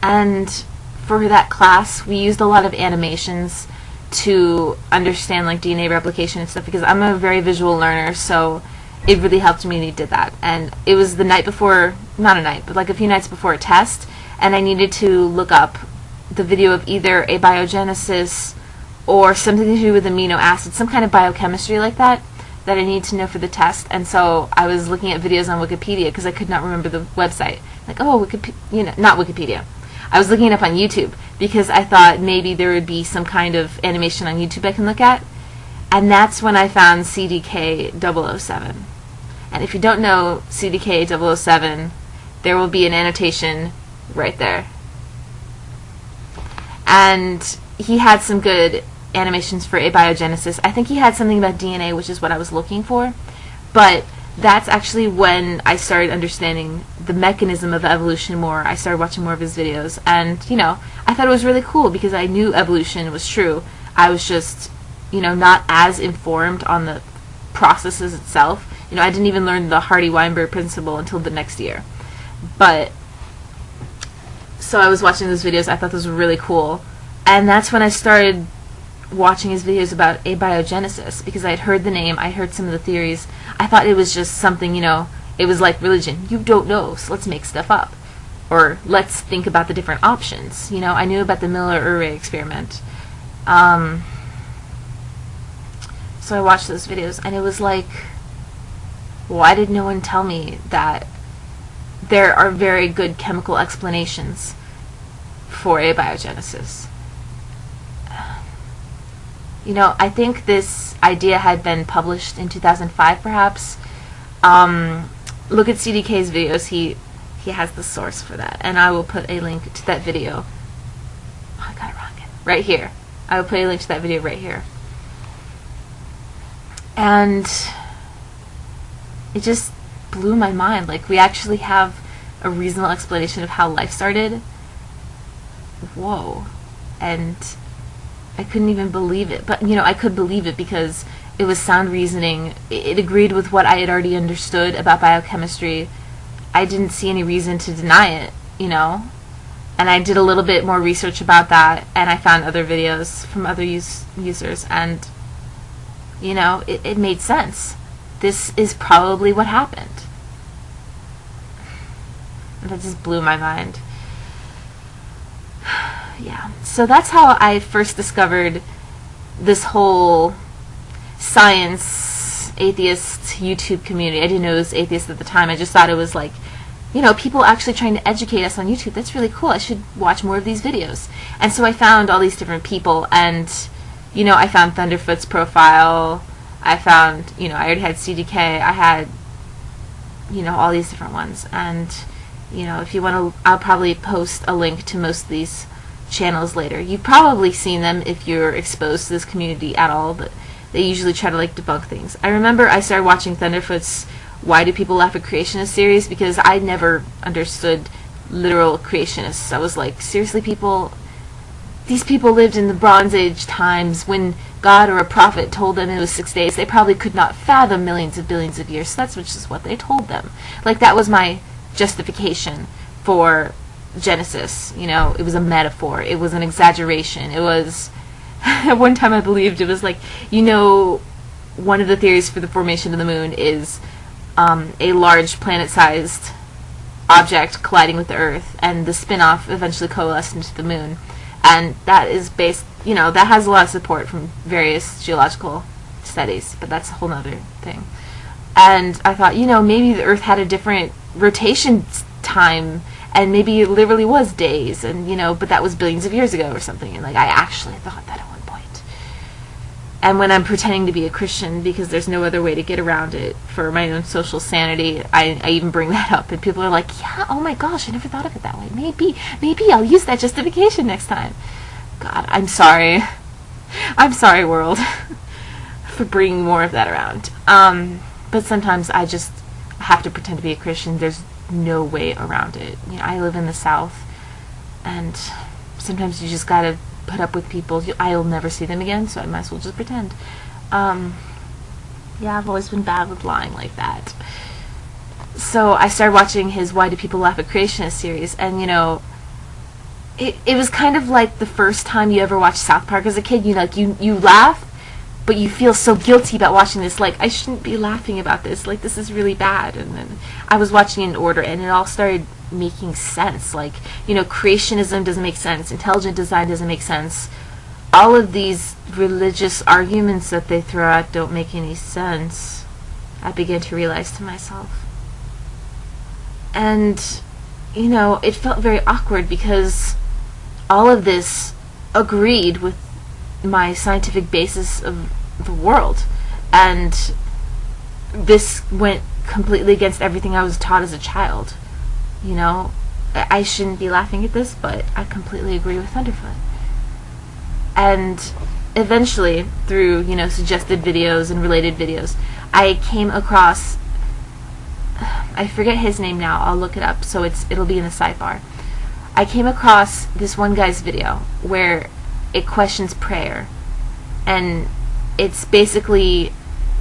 And for that class, we used a lot of animations to understand like DNA replication and stuff, because I'm a very visual learner, so it really helped me when he did that. And it was the night before, not a night, but like a few nights before a test, and I needed to look up the video of either abiogenesis or something to do with amino acids, some kind of biochemistry like that I need to know for the test. And so I was looking at videos on Wikipedia because I could not remember the website. Like, oh, not Wikipedia. I was looking it up on YouTube because I thought maybe there would be some kind of animation on YouTube I can look at. And that's when I found CDK 007. And if you don't know CDK 007, there will be an annotation right there. And he had some good animations for abiogenesis. I think he had something about DNA, which is what I was looking for. But that's actually when I started understanding the mechanism of evolution more. I started watching more of his videos. And, I thought it was really cool because I knew evolution was true. I was just, not as informed on the processes itself. I didn't even learn the Hardy-Weinberg principle until the next year. But, so I was watching those videos. I thought those were really cool. And that's when I started watching his videos about abiogenesis, because I had heard the name, I heard some of the theories. I thought it was just something, it was like religion. You don't know, so let's make stuff up. Or let's think about the different options. I knew about the Miller-Urey experiment. So I watched those videos, and it was like, why did no one tell me that there are very good chemical explanations for abiogenesis? I think this idea had been published in 2005, perhaps. Look at CDK's videos. He has the source for that, and I will put a link to that video. Oh, I got it wrong again. Right here. I will put a link to that video right here. And it just blew my mind. Like, we actually have a reasonable explanation of how life started. Whoa. And I couldn't even believe it. But, I could believe it because it was sound reasoning. It agreed with what I had already understood about biochemistry. I didn't see any reason to deny it, And I did a little bit more research about that, and I found other videos from other users, and, it made sense. This is probably what happened. That just blew my mind. Yeah, so that's how I first discovered this whole science atheist YouTube community. I didn't know it was atheist at the time. I just thought it was like, people actually trying to educate us on YouTube. That's really cool. I should watch more of these videos. And so I found all these different people, and I found Thunderfoot's profile. I found, I already had CDK. I had, all these different ones. And, if you want to, I'll probably post a link to most of these channels later. You've probably seen them if you're exposed to this community at all, but they usually try to debunk things. I remember I started watching Thunderfoot's Why Do People Laugh at Creationists series because I never understood literal creationists. I was like, seriously, these people lived in the Bronze Age times when God or a prophet told them it was 6 days. They probably could not fathom millions of billions of years. So that's just what they told them. That was my justification for Genesis. It was a metaphor. It was an exaggeration. It was, at one time I believed it was one of the theories for the formation of the moon is a large planet-sized object colliding with the Earth, and the spin-off eventually coalesced into the moon. And that is based, that has a lot of support from various geological studies, but that's a whole other thing. And I thought, maybe the Earth had a different rotation time, and maybe it literally was days, and, but that was billions of years ago or something. And, I actually thought that at one point. And when I'm pretending to be a Christian, because there's no other way to get around it for my own social sanity, I even bring that up, and people are like, yeah, oh my gosh, I never thought of it that way. Maybe I'll use that justification next time. God, I'm sorry. I'm sorry, world, for bringing more of that around. But sometimes I just have to pretend to be a Christian. There's no way around it. I live in the South, and sometimes you just gotta put up with people. I'll never see them again, so I might as well just pretend. Yeah, I've always been bad with lying like that. So I started watching his Why Do People Laugh at Creationists series, and it was kind of like the first time you ever watched South Park as a kid. You know, like you laugh, but you feel so guilty about watching this. Like, I shouldn't be laughing about this. Like, this is really bad. And then I was watching in order, and it all started making sense. Like, you know, creationism doesn't make sense. Intelligent design doesn't make sense. All of these religious arguments that they throw out don't make any sense. I began to realize to myself. And, you know, it felt very awkward because all of this agreed with my scientific basis of the world, and this went completely against everything I was taught as a child. You know, I shouldn't be laughing at this, but I completely agree with Thunderfoot. And eventually, through, you know, suggested videos and related videos, I came across, I forget his name now, I'll look it up, so it'll be in the sidebar. I came across this one guy's video where it questions prayer, and it's basically,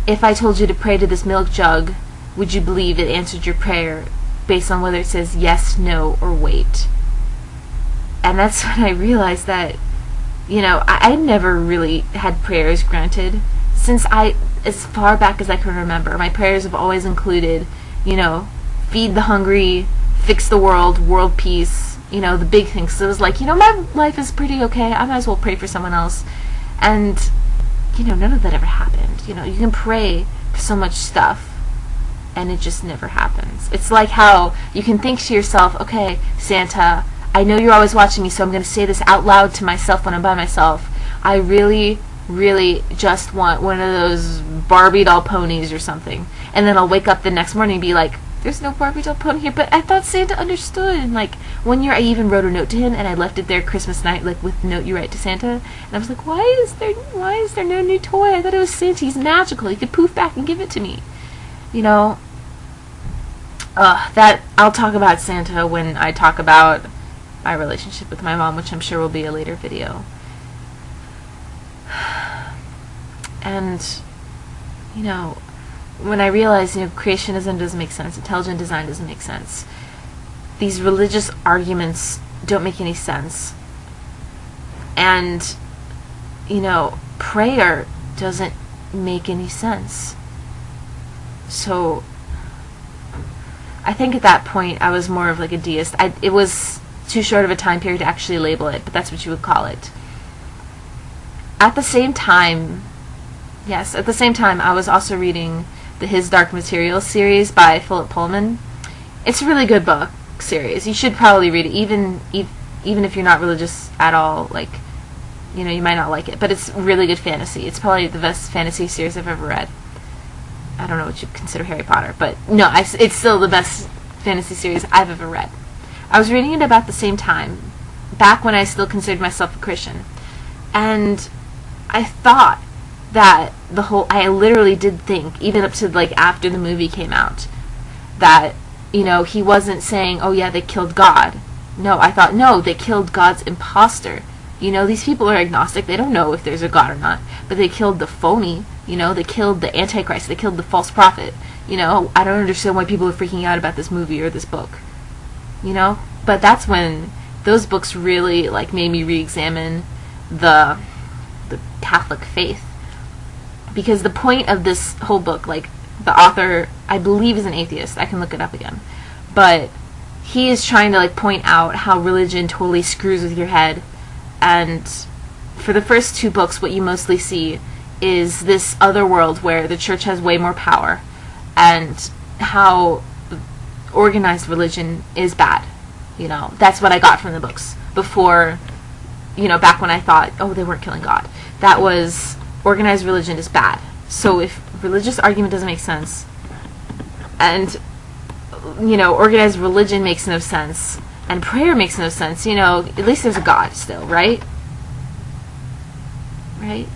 if I told you to pray to this milk jug, would you believe it answered your prayer based on whether it says yes, no, or wait? And that's when I realized that, you know, I never really had prayers granted. Since as far back as I can remember, my prayers have always included, you know, feed the hungry, fix the world, world peace, you know, the big things. So it was like, you know, my life is pretty okay, I might as well pray for someone else. And, you know, none of that ever happened. You know, you can pray for so much stuff, and it just never happens. It's like how you can think to yourself, okay, Santa, I know you're always watching me, so I'm going to say this out loud to myself when I'm by myself. I really, really just want one of those Barbie doll ponies or something. And then I'll wake up the next morning and be like, there's no Barbie doll pony here, but I thought Santa understood. And like, one year I even wrote a note to him, and I left it there Christmas night, like with the note you write to Santa. And I was like, why is there no new toy? I thought it was Santa. He's magical. He could poof back and give it to me. You know, that I'll talk about Santa when I talk about my relationship with my mom, which I'm sure will be a later video. And, you know, when I realized, you know, creationism doesn't make sense, intelligent design doesn't make sense, these religious arguments don't make any sense, and, you know, prayer doesn't make any sense. So I think at that point I was more of like a deist. It was too short of a time period to actually label it, but that's what you would call it. At the same time, I was also reading the His Dark Materials series by Philip Pullman. It's a really good book series. You should probably read it, even if you're not religious at all. Like, you know, you might not like it, but it's really good fantasy. It's probably the best fantasy series I've ever read. I don't know what you consider Harry Potter, but no, it's still the best fantasy series I've ever read. I was reading it about the same time, back when I still considered myself a Christian, and I thought that I literally did think, even up to like after the movie came out, that, you know, he wasn't saying, oh yeah, they killed God. No, I thought, no, they killed God's imposter. You know, these people are agnostic, they don't know if there's a God or not, but they killed the phony, you know, they killed the Antichrist, they killed the false prophet. You know, I don't understand why people are freaking out about this movie or this book. You know, but that's when those books really like made me re-examine the Catholic faith, because the point of this whole book, like, the author, I believe, is an atheist. I can look it up again, but he is trying to like point out how religion totally screws with your head. And for the first two books, what you mostly see is this other world where the church has way more power, and how organized religion is bad. You know, that's what I got from the books before, you know, back when I thought, oh, they weren't killing God. That was, organized religion is bad. So if religious argument doesn't make sense, and, you know, organized religion makes no sense, and prayer makes no sense, you know, at least there's a God still, right? Right?